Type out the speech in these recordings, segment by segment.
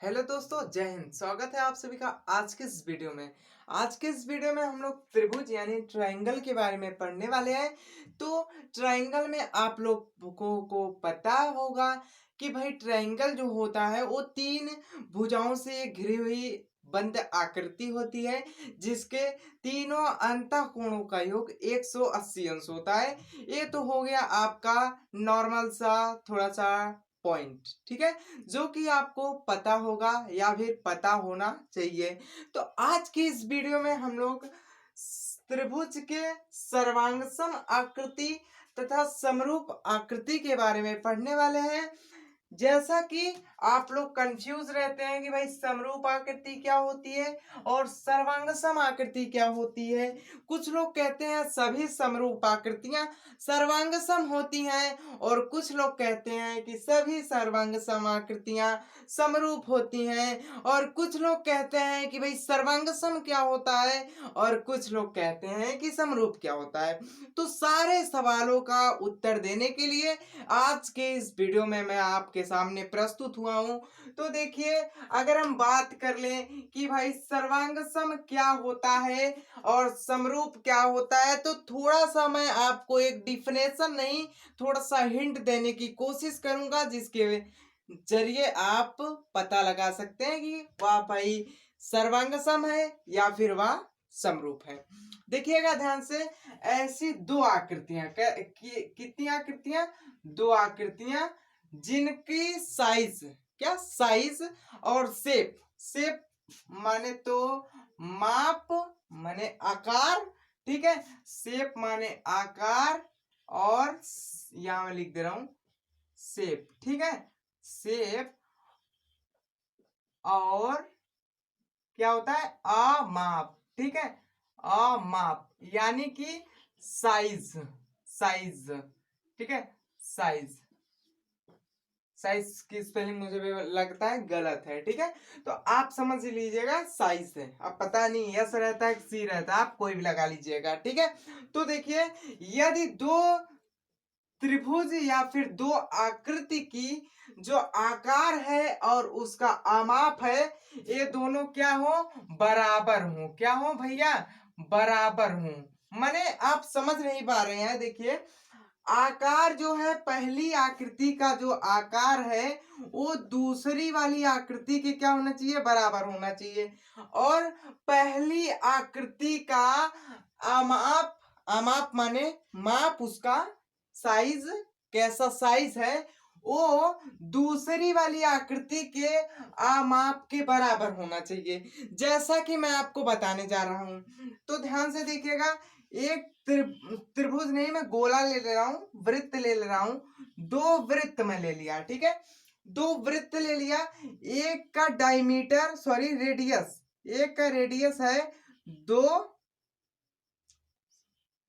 Hello दोस्तों, जय हिंद। स्वागत है आप सभी का आज के इस वीडियो में। आज के इस वीडियो में हम लोग त्रिभुज यानी ट्रायंगल के बारे में पढ़ने वाले हैं। तो ट्रायंगल में आप लोगों को पता होगा कि भाई ट्रायंगल जो होता है वो तीन भुजाओं से घिरी हुई बंद आकृति होती है, जिसके तीनों अंतःकोणों का योग 180 अंश होता है। ये तो हो गया आपका नॉर्मल सा थोड़ा सा पॉइंट, ठीक है, जो कि आपको पता होगा या फिर पता होना चाहिए। तो आज की इस वीडियो में हम लोग त्रिभुज के सर्वांगसम आकृति तथा समरूप आकृति के बारे में पढ़ने वाले हैं। जैसा कि आप लोग कंफ्यूज रहते हैं कि भाई समरूप आकृति क्या होती है और सर्वांगसम आकृति क्या होती है। कुछ लोग कहते हैं सभी समरूप आकृतियां सर्वांगसम होती हैं और कुछ लोग कहते हैं कि सभी सर्वांगसम आकृतियां समरूप होती हैं और कुछ लोग कहते हैं कि भाई सर्वांगसम क्या होता है और कुछ लोग कहते हैं कि समरूप क्या होता है। तो सारे सवालों का उत्तर देने के लिए आज के इस वीडियो में मैं आपके सामने प्रस्तुत हुआ हूं। तो देखिए, अगर हम बात कर लें कि भाई सर्वांगसम क्या होता है और समरूप क्या होता है, तो थोड़ा सा मैं आपको एक डिफिनेशन नहीं, थोड़ा सा हिंट देने की कोशिश करूंगा, जिसके जरिए आप पता लगा सकते हैं कि वह भाई सर्वांगसम है या फिर वह समरूप है। देखिएगा ध्यान से, ऐसी दो आकृतियां कितनी आकृतियां, दो आकृतियां जिनकी साइज, क्या साइज और शेप, शेप माने तो माप माने आकार, ठीक है, शेप माने आकार और यहां मैं लिख दे रहा हूं शेप, ठीक है, शेप और क्या होता है अमाप, ठीक है, अमाप यानी कि साइज, साइज, ठीक है, साइज, साइज की स्पेलिंग मुझे भी लगता है गलत है, ठीक है, तो आप समझ लीजिएगा साइज है। अब पता नहीं यस रहता है कि सी रहता है, आप कोई भी लगा लीजिएगा, ठीक है। तो देखिए, यदि दो त्रिभुज या फिर दो आकृति की जो आकार है और उसका आमाप है, ये दोनों क्या हो, बराबर हो, क्या हो भैया, बराबर हो। माने आप समझ नहीं पा रहे हैं। देखिए, आकार जो है, पहली आकृति का जो आकार है वो दूसरी वाली आकृति के क्या होना चाहिए, बराबर होना चाहिए। और पहली आकृति का आमाप, आमाप माने माप, उसका साइज, कैसा साइज है, वो दूसरी वाली आकृति के आमाप के बराबर होना चाहिए। जैसा कि मैं आपको बताने जा रहा हूं, तो ध्यान से देखिएगा। एक त्रिभुज नहीं, मैं गोला ले रहा हूं, वृत्त ले रहा हूं, दो वृत्त में ले लिया, ठीक है, दो वृत्त ले लिया। एक का डायमीटर, सॉरी रेडियस, एक का रेडियस है दो,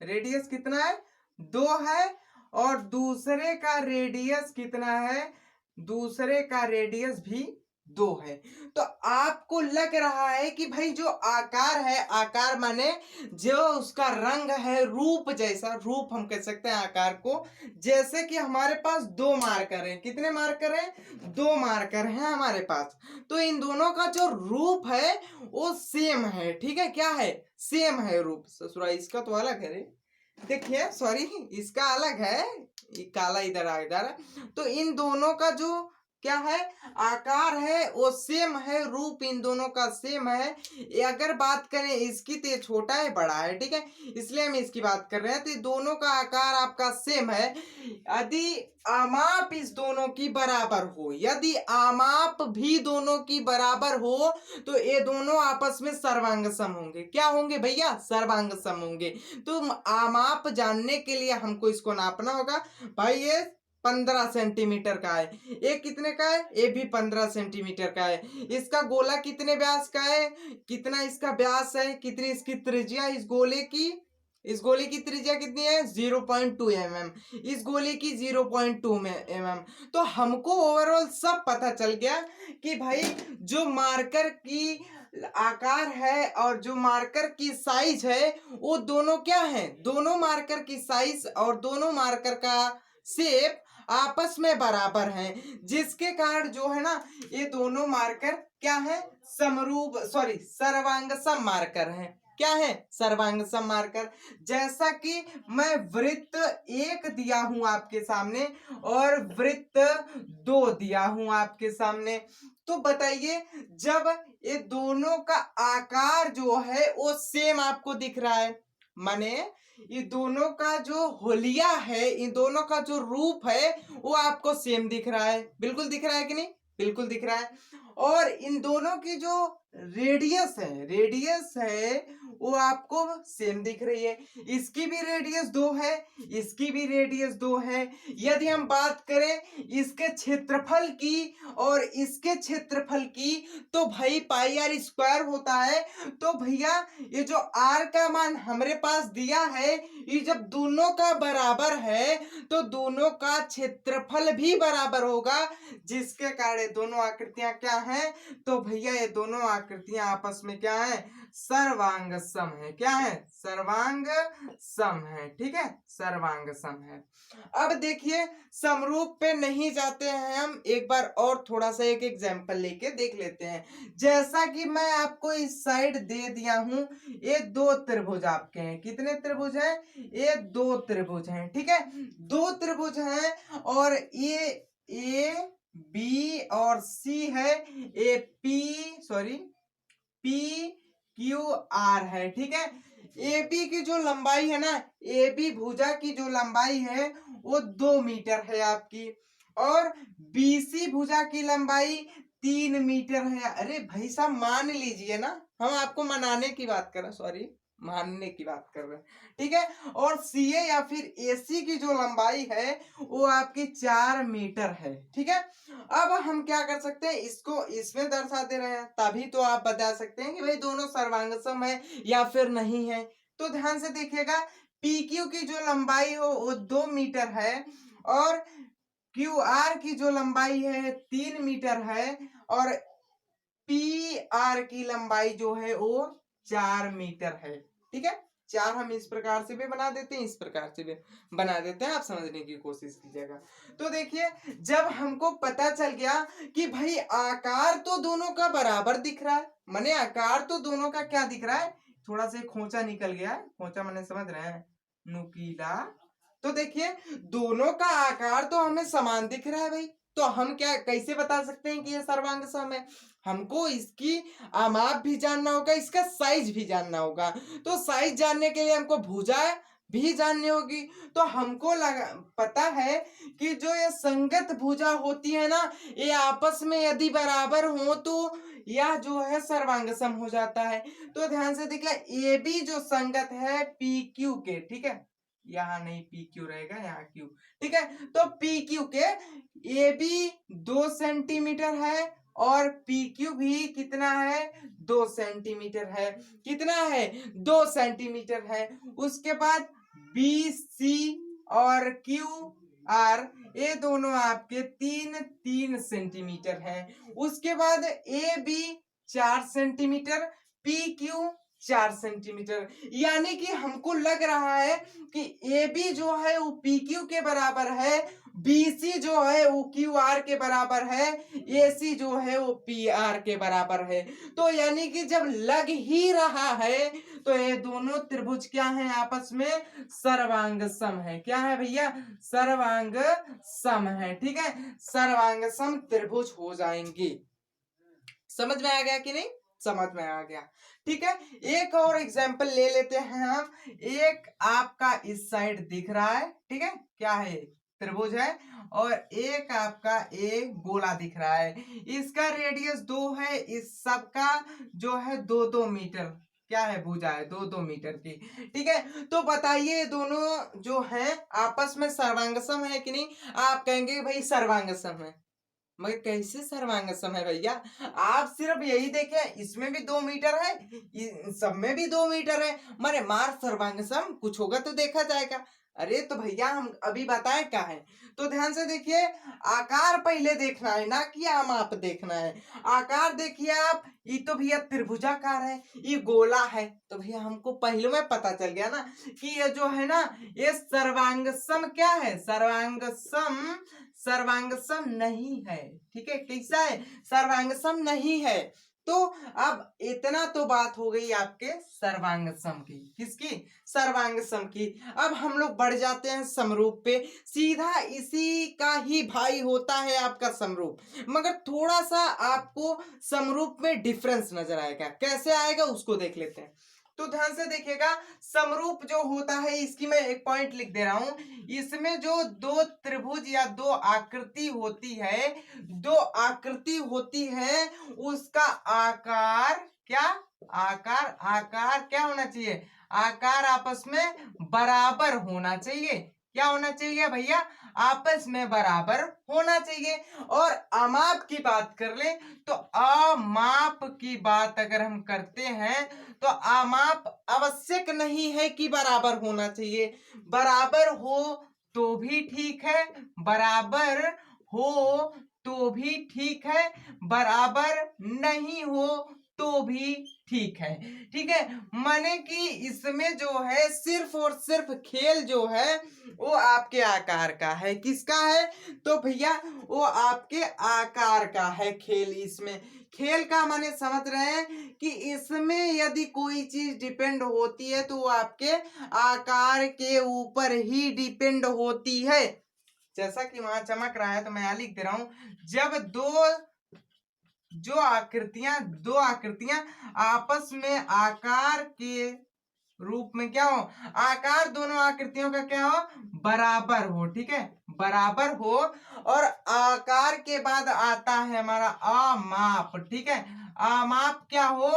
रेडियस कितना है, दो है, और दूसरे का रेडियस कितना है, दूसरे का रेडियस भी दो है। तो आपको लग रहा है कि भाई जो आकार है, आकार माने जो उसका रंग है, रूप जैसा, रूप हम कह सकते हैं आकार को। जैसे कि हमारे पास दो मार्कर हैं, कितने मार्कर हैं, दो मार्कर हैं हमारे पास। तो इन दोनों का जो रूप है वो सेम है, ठीक है, क्या है, सेम है रूप। ससुरा इसका तो अलग है रे, देखिए सॉरी, इसका अलग है, ये काला इधर आ इधर। तो इन दोनों का जो क्या है, आकार है वो सेम है, रूप इन दोनों का सेम है। ये अगर बात करें इसकी, तो ये छोटा है बड़ा है, ठीक है, इसलिए हम इसकी बात कर रहे हैं। तो दोनों का आकार आपका सेम है। यदि आमाप इस दोनों की बराबर हो, यदि आमाप भी दोनों की बराबर हो, तो ये दोनों आपस में सर्वांगसम होंगे। क्या होंगे भैया, सर्वांगसम होंगे। तो आमाप जानने के लिए हमको इसको नापना होगा। भाई ये 15 सेंटीमीटर का है, ये कितने का है, ये भी 15 सेंटीमीटर का है। इसका गोला कितने व्यास का है, कितना इसका व्यास है, कितनी इसकी त्रिज्या, इस गोले की, इस गोले की त्रिज्या कितनी है, 0.2 mm, इस गोले की 0.2 mm। तो हमको ओवरऑल सब पता चल गया कि भाई जो मार्कर की आकार है और जो मार्कर की साइज है, वो दोनों क्या है, दोनों मार्कर की साइज और दोनों मार्कर का शेप आपस में बराबर हैं, जिसके कारण जो है ना ये दोनों मार्कर क्या है, समरूप सॉरी सर्वांगसम मार्कर हैं। क्या है, सर्वांगसम मार्कर। जैसा कि मैं वृत्त 1 दिया हूं आपके सामने और वृत्त 2 दिया हूं आपके सामने, तो बताइए जब ये दोनों का आकार जो है वो सेम आपको दिख रहा है, माने ये दोनों का जो होलिया है, इन दोनों का जो रूप है वो आपको सेम दिख रहा है, बिल्कुल दिख रहा है कि नहीं, बिल्कुल दिख रहा है। और इन दोनों की जो रेडियस है वो आपको सेम दिख रही है। इसकी भी रेडियस 2 है, इसकी भी रेडियस 2 है। यदि हम बात करें इसके क्षेत्रफल की और इसके क्षेत्रफल की, तो भाई पाई आर स्क्वायर होता है। तो भैया ये जो आर का मान हमारे पास दिया है, ये जब दोनों का बराबर है तो दोनों का क्षेत्रफल भी बराबर होगा, जिसके कारण दोनों आकृतियां क्या हैं, तो भैया ये दोनों आकृतियां आपस में क्या है, सर्वांग सम है। क्या है, सर्वांग सम है। ठीक है, सर्वांग सम है। अब देखिए समरूप पे नहीं जाते हैं हम, एक बार और थोड़ा सा एक एग्जांपल लेके देख लेते हैं। जैसा कि मैं आपको इस साइड दे दिया हूं, ये 2 त्रिभुज आपके हैं। कितने त्रिभुज हैं, ये 2 त्रिभुज हैं। ठीक है, 2 त्रिभुज हैं और ये ए बी और सी है, A P sorry P Q R है। ठीक है, ए बी की जो लंबाई है ना, ए बी भुजा की जो लंबाई है वो 2 मीटर है आपकी, और बी सी भुजा की लंबाई 3 मीटर है। अरे भाई साहब मान लीजिए ना, हम आपको मनाने की बात कर रहे हैं, सॉरी मानने की बात कर रहे हैं। ठीक है, और सी ए या फिर एसी की जो लंबाई है वो आपकी 4 मीटर है। ठीक है, अब हम क्या कर सकते हैं, इसको इसमें दर्शा दे रहे हैं, तभी तो आप बता सकते हैं कि भाई दोनों सर्वांगसम है या फिर नहीं है। तो ध्यान से देखिएगा, पी क्यू की जो लंबाई हो वो 2 मीटर है, और क्यू आर की जो लंबाई है 3 मीटर है, और पी आर की लंबाई जो है वो 4 मीटर है। ठीक है, 4 हम इस प्रकार से भी बना देते हैं, इस प्रकार से भी बना देते हैं, आप समझने की कोशिश कीजिएगा। तो देखिए जब हमको पता चल गया कि भाई आकार तो दोनों का बराबर दिख रहा है, माने आकार तो दोनों का क्या दिख रहा है, थोड़ा सा खोचा निकल गया है, खोचा माने समझ रहे हैं, नुकीला। तो देखिए दोनों का आकार तो हमें समान दिख रहा है भाई, तो हम क्या कैसे बता सकते हैं कि ये सर्वांग सम है, हमको इसकी माप भी जानना होगा, इसका साइज भी जानना होगा। तो साइज जानने के लिए हमको भुजा भी जाननी होगी। तो हमको पता है कि जो ये संगत भुजा होती है ना, ये आपस में यदि बराबर हो तो यह जो है सर्वांगसम हो जाता है। तो ध्यान से देखिए ए बी जो संगत है पी क्यू के, ठीक है, यहाँ नहीं पी क्यू रहेगा, यहाँ क्यू। ठीक है, तो पी क्यू के ए बी 2 सेंटीमीटर है और पी क्यू भी कितना है, 2 सेंटीमीटर है। कितना है, 2 सेंटीमीटर है। उसके बाद बी सी और क्यू आर ये दोनों आपके 3 सेंटीमीटर है। उसके बाद A B 4 centimetre, P Q 4 centimetre. यानी कि हमको लग रहा है कि ए बी जो है वो पी क्यू के बराबर है, BC जो है वो QR के बराबर है, AC जो है वो PR के बराबर है। तो यानी कि जब लग ही रहा है तो ये दोनों त्रिभुज क्या हैं, आपस में सर्वांग सम है। क्या है भैया, सर्वांग सम है। ठीक है, सर्वांग सम त्रिभुज हो जाएंगे। समझ में आ गया कि नहीं, समझ में आ गया। ठीक है, एक और एग्जाम्पल ले लेते हैं हम। एक आपका इस साइड दिख रहा है, ठीक है, क्या है, त्रिभुज है, और एक आपका एक गोला दिख रहा है। इसका रेडियस 2 है, इस सब का जो है 2-2 मीटर क्या है, भुजा है 2-2 मीटर की। ठीक है, तो बताइए दोनों जो है आपस में सर्वांगसम है कि नहीं। आप कहेंगे भाई सर्वांगसम है, मगर कैसे सर्वांगसम है भैया, आप सिर्फ यही देखें, इसमें भी 2 मीटर है, सब में भी 2 मीटर है, मारे मार सर्वांगसम कुछ होगा तो देखा जाएगा। अरे तो भैया हम अभी बताएं क्या है, तो ध्यान से देखिए, आकार पहले देखना है ना कि माप देखना है। आकार देखिए आप, ये तो भैया त्रिभुजाकार है, ये गोला है, तो भैया हमको पहले में पता चल गया ना कि ये जो है ना ये सर्वांगसम क्या है, सर्वांगसम सर्वांगसम नहीं है। ठीक है, कैसा है? सर्वांगसम नहीं है। तो अब इतना तो बात हो गई आपके सर्वांगसम की। किसकी? सर्वांगसम की। अब हम लोग बढ़ जाते हैं समरूप पे। सीधा इसी का ही भाई होता है आपका समरूप, मगर थोड़ा सा आपको समरूप में डिफरेंस नजर आएगा। कैसे आएगा उसको देख लेते हैं। तो ध्यान से देखिएगा, समरूप जो होता है, इसकी मैं एक पॉइंट लिख दे रहा हूं। इसमें जो दो त्रिभुज या दो आकृति होती है, दो आकृति होती है, उसका आकार क्या? आकार, आकार क्या होना चाहिए? आकार आपस में बराबर होना चाहिए। क्या होना चाहिए भैया? आपस में बराबर होना चाहिए। और अमाप की बात कर ले तो अमाप की बात अगर हम करते हैं तो अमाप आवश्यक नहीं है कि बराबर होना चाहिए। बराबर हो तो भी ठीक है, बराबर हो तो भी ठीक है, बराबर नहीं हो तो भी ठीक है। ठीक है, माने कि इसमें जो है सिर्फ और सिर्फ खेल जो है वो आपके आकार का है। किसका है? तो भैया वो आपके आकार का है खेल। इसमें खेल का माने समझ रहे हैं कि इसमें यदि कोई चीज डिपेंड होती है तो वो आपके आकार के ऊपर ही डिपेंड होती है। जैसा कि वहां चमक रहा है तो मैं यहां लिख दे रहा हूं, जब दो आकृतियां आपस में आकार के रूप में क्या हो? आकार दोनों आकृतियों का क्या हो? बराबर हो। ठीक है, बराबर हो। और आकार के बाद आता है हमारा अमाप। ठीक है, अमाप क्या हो?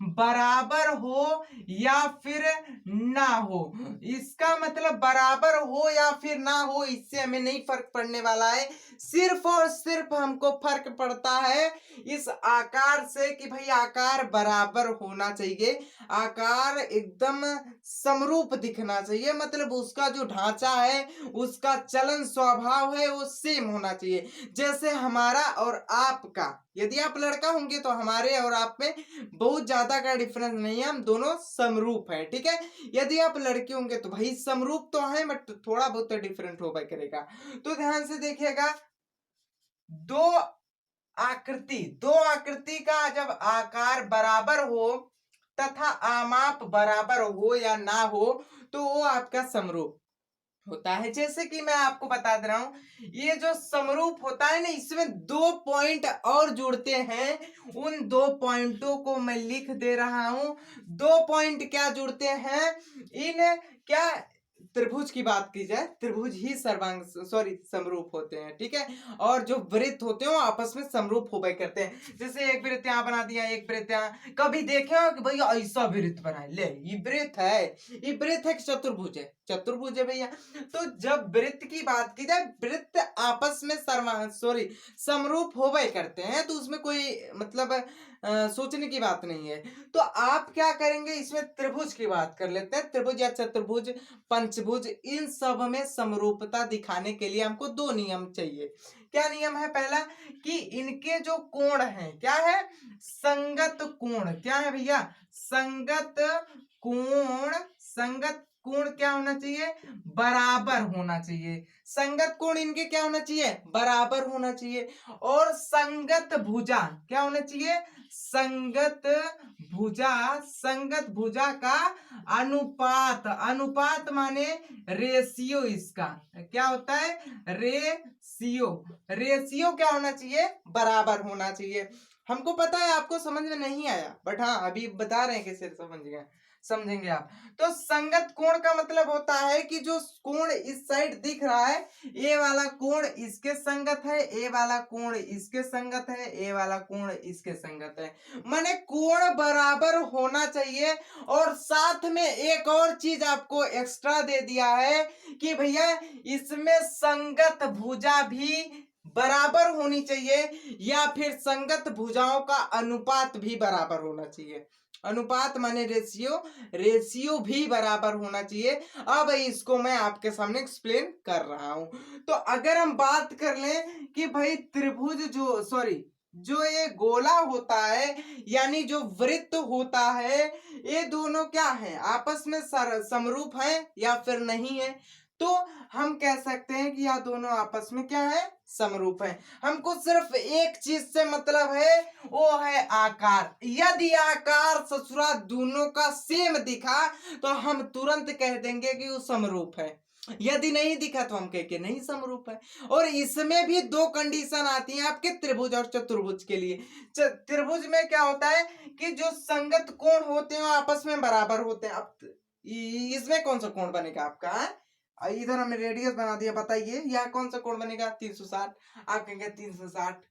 बराबर हो या फिर ना हो। इसका मतलब बराबर हो या फिर ना हो, इससे हमें नहीं फर्क पड़ने वाला है। सिर्फ और सिर्फ हमको फर्क पड़ता है इस आकार से कि भाई आकार बराबर होना चाहिए, आकार एकदम समरूप दिखना चाहिए। मतलब उसका जो ढांचा है, उसका चलन स्वभाव है, वो सेम होना चाहिए। जैसे हमारा और आपका, यदि आप लड़का होंगे तो हमारे और आप में बहुत ज्यादा का डिफरेंस नहीं है, हम दोनों समरूप है। ठीक है, यदि आप लड़के होंगे तो भाई समरूप तो है बट थोड़ा बहुत तो डिफरेंट होगा करेगा। तो ध्यान से देखिएगा, दो दो आकृति का जब आकार बराबर हो तथा आमाप बराबर हो या ना हो तो वो आपका समरूप होता है। जैसे कि मैं आपको बता दे रहा हूं, ये जो समरूप होता है ना, इसमें दो पॉइंट और जुड़ते हैं। उन दो पॉइंटों को मैं लिख दे रहा हूं। दो पॉइंट क्या जुड़ते हैं? इन क्या त्रिभुज की बात की जाए, त्रिभुज ही समरूप होते हैं। ठीक है, और जो वृत्त होते हैं वो आपस में समरूप होवे करते हैं। जैसे एक वृत्त यहाँ बना दिया, एक वृत्त यहाँ। कभी देखे हो कि भैया ऐसा वृत्त बनाए? ले, ये वृत्त है, ये वृत्त है कि चतुर्भुज है? चतुर्भुज है भैया। तो जब वृत्त की बात की जाए, वृत्त आपस में समरूप होवे करते हैं, तो उसमें कोई मतलब सोचने की बात नहीं है। तो आप क्या करेंगे, इसमें त्रिभुज की बात कर लेते हैं। त्रिभुज या चतुर्भुज, पंचभुज, इन सब में समरूपता दिखाने के लिए हमको दो नियम चाहिए। क्या नियम है? पहला कि इनके जो कोण हैं, क्या है? संगत कोण। क्या है भैया? संगत कोण। संगत कोण क्या होना चाहिए? बराबर होना चाहिए। संगत कोण इनके क्या होना चाहिए? बराबर होना चाहिए। और संगत भुजा क्या होना चाहिए? संगत भुजा। संगत भुजा का अनुपात, अनुपात माने रेशियो, इसका क्या होता है? रेशियो। रेशियो क्या होना चाहिए? बराबर होना चाहिए। हमको पता है आपको समझ में नहीं आया, बट हाँ अभी बता रहे हैं कैसे समझेंगे आप। तो संगत कोण का मतलब होता है कि जो कोण इस साइड दिख रहा है, ए वाला कोण इसके संगत है, ए वाला कोण इसके संगत है, ए वाला कोण इसके संगत है। माने कोण बराबर होना चाहिए। और साथ में एक और चीज आपको एक्स्ट्रा दे दिया है कि भैया इसमें संगत भुजा भी बराबर होनी चाहिए, या फिर संगत भुजाओं का अनुपात भी बराबर होना चाहिए। अनुपात माने रेशियो, रेशियो भी बराबर होना चाहिए। अब इसको मैं आपके सामने एक्सप्लेन कर रहा हूं। तो अगर हम बात कर लें कि भाई त्रिभुज जो ये गोला होता है, यानी जो वृत्त होता है, ये दोनों क्या है? आपस में समरूप है या फिर नहीं है? तो हम कह सकते हैं कि यह दोनों आपस में क्या है, समरूप है। हमको सिर्फ एक चीज से मतलब है, वो है आकार। यदि आकार ससुरा दोनों का सेम दिखा तो हम तुरंत कह देंगे कि वो समरूप है। यदि नहीं दिखा तो हम कह के नहीं समरूप है। और इसमें भी दो कंडीशन आती हैं आपके त्रिभुज और चतुर्भुज के लिए। त्रिभुज में क्या होता है कि जो संगत कोण होते हैं आपस में बराबर होते हैं। अब इसमें कौन सा कोण बनेगा आपका है? इधर हमने रेडियस बना दिया, बताइए यह कौन सा कोण बनेगा? 360। आप कहेंगे 360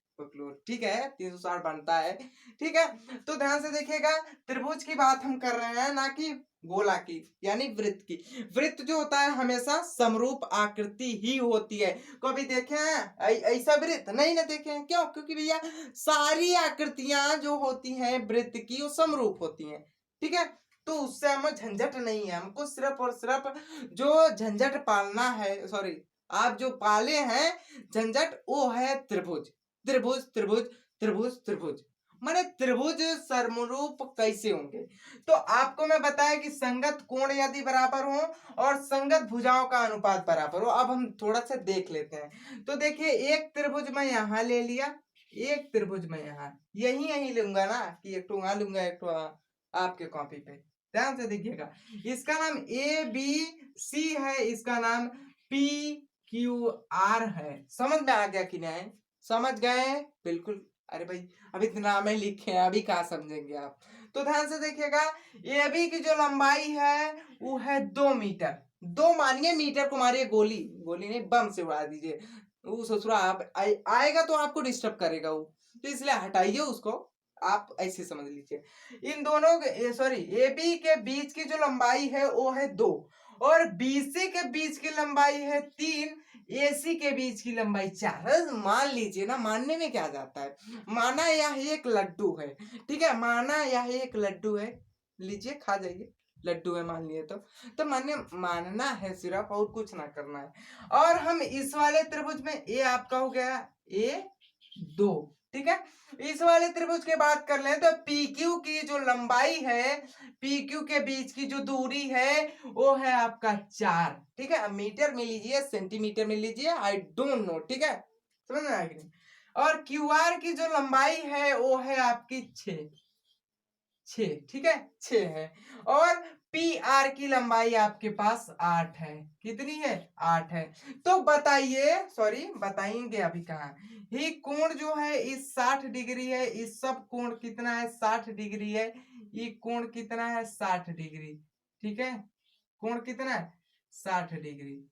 ठीक है, 360 बनता है। ठीक है, तो ध्यान से देखिएगा, त्रिभुज की बात हम कर रहे हैं ना कि गोला की, यानी वृत्त की। वृत्त जो होता है हमेशा समरूप आकृति ही होती है। कभी देखे हैं ऐसा वृत्त? नहीं ना देखे हैं। क्यों? क्योंकि भैया सारी आकृतियां जो होती हैं वृत्त की वो समरूप होती हैं। ठीक है, तो उससे हमें झंझट नहीं है। हमको सिर्फ और सिर्फ जो झंझट पालना है, सॉरी आप जो पाले हैं झंझट, वो है त्रिभुज। त्रिभुज त्रिभुज त्रिभुज त्रिभुज माने त्रिभुज समरूप कैसे होंगे? तो आपको मैं बताया कि संगत कोण यदि बराबर हो और संगत भुजाओं का अनुपात बराबर हो। अब हम थोड़ा सा देख लेते हैं। तो देखिए, एक त्रिभुज मैं यहाँ ले लिया, एक त्रिभुज मैं यहाँ यही यही लूंगा ना, कि एक तो वहां लूंगा, एक तो आपके कॉपी पे। ध्यान से देखिएगा, इसका नाम ए बी सी है, इसका नाम पी क्यू आर है। समझ में आ गया कि नहीं? समझ गए? बिल्कुल। अरे भाई अभी तो नाम ही लिखे हैं, अभी कहाँ समझेंगे आप? तो ध्यान से देखिएगा, ए बी की जो लंबाई है वो है 2 मीटर। दो मानिए, मीटर को मारिए गोली, गोली नहीं बम से उड़ा दीजिए। वो ससुरा आप आएगा तो आपको डिस्टर्ब करेगा वो, तो इसलिए हटाइए उसको। आप ऐसे समझ लीजिए, इन दोनों के सॉरी ए बी के बीच की जो लंबाई है वो है 2, और बीसी के बीच की लंबाई है 3, एसी के बीच की लंबाई 4। मान लीजिए ना, मानने में क्या जाता है, माना यह एक लड्डू है। ठीक है, माना यह एक लड्डू है, लीजिए खा जाइए, लड्डू है मान लिए तो मान्य मानना है सिर्फ, और कुछ ना करना है। और हम इस वाले त्रिभुज में ए आपका हो गया A2। ठीक है, इस वाले त्रिभुज की बात कर लें तो PQ की जो लंबाई है, PQ के बीच की जो दूरी है वो है आपका 4। ठीक है, मीटर में लीजिए, सेंटीमीटर में लीजिए, आई डोंट नो। ठीक है, समझ में आया कि नहीं? और QR की जो लंबाई है वो है आपकी 6। ठीक है, 6 है। और पी आर की लंबाई आपके पास 8 है। कितनी है? 8 है। तो बताइए, सॉरी बताएंगे अभी कहाँ, ये कोण जो है इस 60 डिग्री है, इस सब कोण कितना है? 60 डिग्री है। ये कोण कितना है? 60 डिग्री। ठीक है, कोण कितना है? 60 डिग्री।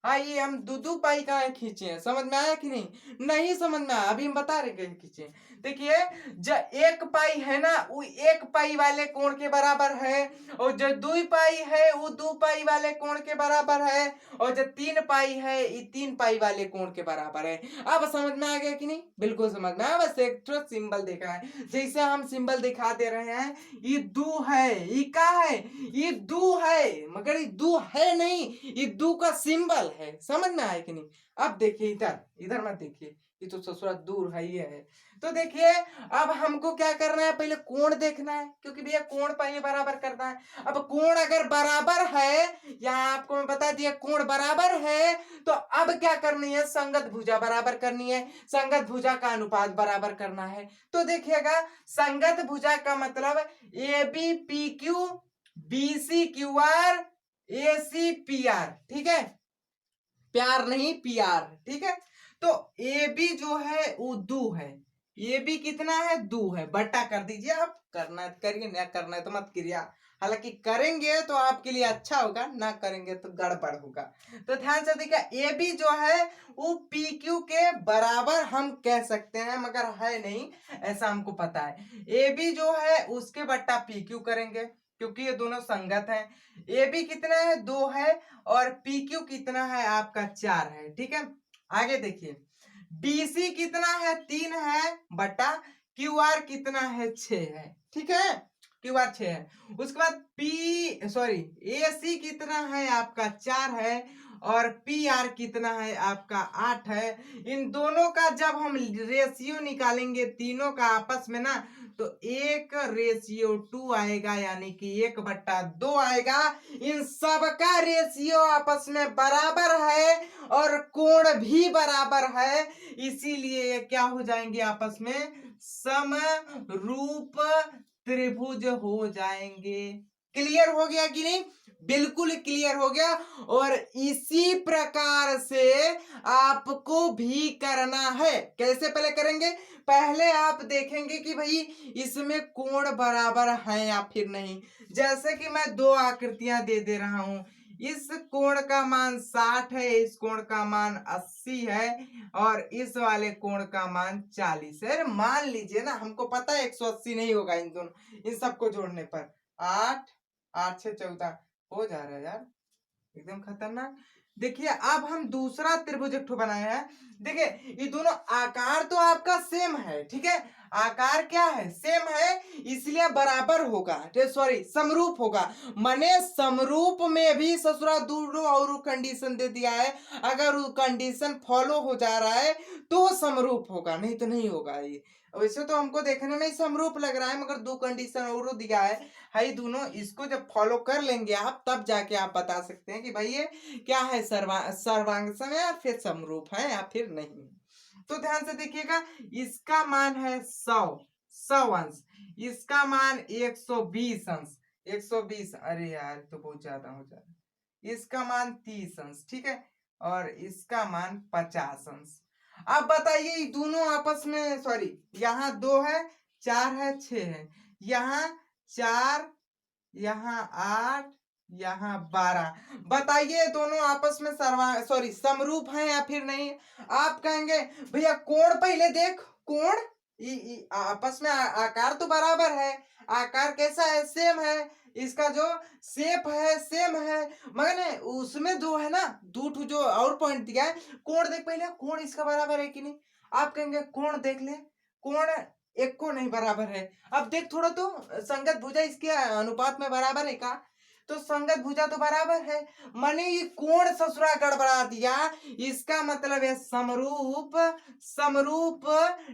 हाँ, ये हम दो पाई कहाँ खींचे हैं, समझ में आया कि नहीं? नहीं समझ में आया, अभी हम बता रहे कहीं खींचे। देखिए, जो 1 पाई है ना वो 1 पाई वाले कोण के बराबर है, और जो 2 पाई है वो 2 पाई वाले कोण के बराबर है, और जो 3 पाई है ये 3 पाई वाले कोण के बराबर है। अब समझ में आ गया कि नहीं? बिल्कुल समझ में आया, बस एक तो सिंबल देखा है, जैसे हम सिंबल दिखा दे रहे हैं। ये दो है, ये क्या है? ये दो है, मगर ये दो है नहीं, ये दो का सिंबल है। समझ में आया कि नहीं? अब देखिए, इधर इधर मत देखिए, ये तो ससुरा दूर है, ये है। तो देखिए, अब हमको क्या करना है, पहले कोण देखना है, क्योंकि भैया कोण पहले बराबर करना है। अब कोण अगर बराबर है, यहाँ आपको मैं बता दिया कोण बराबर है, तो अब क्या करनी है? संगत भुजा बराबर करनी है, संगत भुजा का अनुपात बराबर करना है। तो देखिएगा, संगत भुजा का मतलब A B P Q, B C Q R, A C P R. ठीक है, प्यार नहीं पी आर। ठीक है, तो ए बी जो है वो 2 है, ए बी कितना है? 2 है, बटा कर दीजिए। आप करना है करिए, ना करना है तो मत करिए। हालांकि करेंगे तो आपके लिए अच्छा होगा, ना करेंगे तो गड़बड़ होगा। तो ध्यान से देखिए, ए बी जो है वो पी क्यू के बराबर हम कह सकते हैं, मगर है नहीं ऐसा हमको पता है। ए बी जो है उसके बट्टा पी क्यू करेंगे, क्योंकि ये दोनों संगत हैं। ए बी कितना है? 2 है, और पी क्यू कितना है आपका? 4 है। ठीक है, आगे देखिए, बीसी कितना है? 3 है, बटा क्यू आर कितना है? 6 है। ठीक है, क्यू आर 6 है। उसके बाद पी सॉरी ए सी कितना है आपका? 4 है, और पी आर कितना है आपका 8 है। इन दोनों का जब हम रेशियो निकालेंगे तीनों का आपस में ना, तो 1:2 आएगा, यानी कि 1/2 आएगा। इन सब का रेशियो आपस में बराबर है और कोण भी बराबर है, इसीलिए ये क्या हो जाएंगे आपस में समरूप त्रिभुज हो जाएंगे। क्लियर हो गया कि नहीं? बिल्कुल क्लियर हो गया। और इसी प्रकार से आपको भी करना है। कैसे पहले करेंगे? पहले आप देखेंगे कि भाई इसमें कोण बराबर है या फिर नहीं। जैसे कि मैं दो आकृतियां दे रहा हूं, इस कोण का मान 60 है, इस कोण का मान 80 है और इस वाले कोण का मान 40 है। मान लीजिए ना, हमको पता है 180 नहीं होगा इन दोनों, इन सबको जोड़ने पर 8 8 से 14 हो जा रहा है यार, एकदम खतरनाक। देखिए अब हम दूसरा त्रिभुज एक ठो बनाए हैं। देखिए ये दोनों आकार तो आपका सेम है, ठीक है, आकार क्या है? सेम है, इसलिए बराबर होगा, सॉरी समरूप होगा। माने समरूप में भी ससुरा दोनों और कंडीशन दे दिया है, अगर वो कंडीशन फॉलो हो जा रहा है तो समरूप होगा, नहीं तो नहीं होगा। ये वैसे तो हमको देखने में ही समरूप लग रहा है, मगर दो कंडीशन और दिया है दोनों, इसको जब फॉलो कर लेंगे आप तब जाके आप बता सकते हैं कि भाई ये क्या है, सर्वांग है या फिर समरूप है या फिर नहीं। तो ध्यान से देखिएगा, इसका मान है 100 अंश, इसका मान 120 अंश, 120, अरे यार तो बहुत ज्यादा हो जा रहा है। इसका मान 30 अंश, ठीक है, और इसका मान 50 अंश। अब बताइए दोनों आपस में, सॉरी यहाँ 2 है, 4 है, 6 है, यहाँ 4, यहाँ 8, यहाँ 12। बताइए दोनों आपस में समरूप हैं या फिर नहीं? आप कहेंगे भैया कोण पहले देख, कोण आपस में आकार तो बराबर है, आकार कैसा है? सेम है, इसका जो शेप है सेम है, मगर उसमें जो है ना दो जो और पॉइंट दिया है, कोण देख पहले, कोण इसका बराबर है कि नहीं? आप कहेंगे कोण देख ले, कोण एक को नहीं बराबर है। अब देख थोड़ा तो संगत भुजा इसके अनुपात में बराबर है का? तो संगत भुजा तो बराबर है, माने ये कोण ससुरा गड़बड़ा दिया, इसका मतलब है समरूप समरूप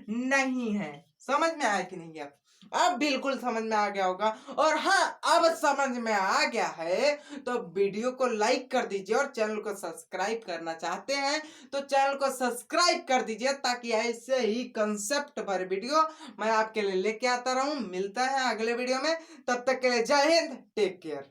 नहीं है। समझ में आया कि नहीं? अब बिल्कुल समझ में आ गया होगा। और हाँ, अब समझ में आ गया है तो वीडियो को लाइक कर दीजिए, और चैनल को सब्सक्राइब करना चाहते हैं तो चैनल को सब्सक्राइब कर दीजिए, ताकि ऐसे ही कंसेप्ट पर वीडियो मैं आपके लिए लेके आता रहूं। मिलता है अगले वीडियो में, तब तक के लिए जय हिंद, टेक केयर।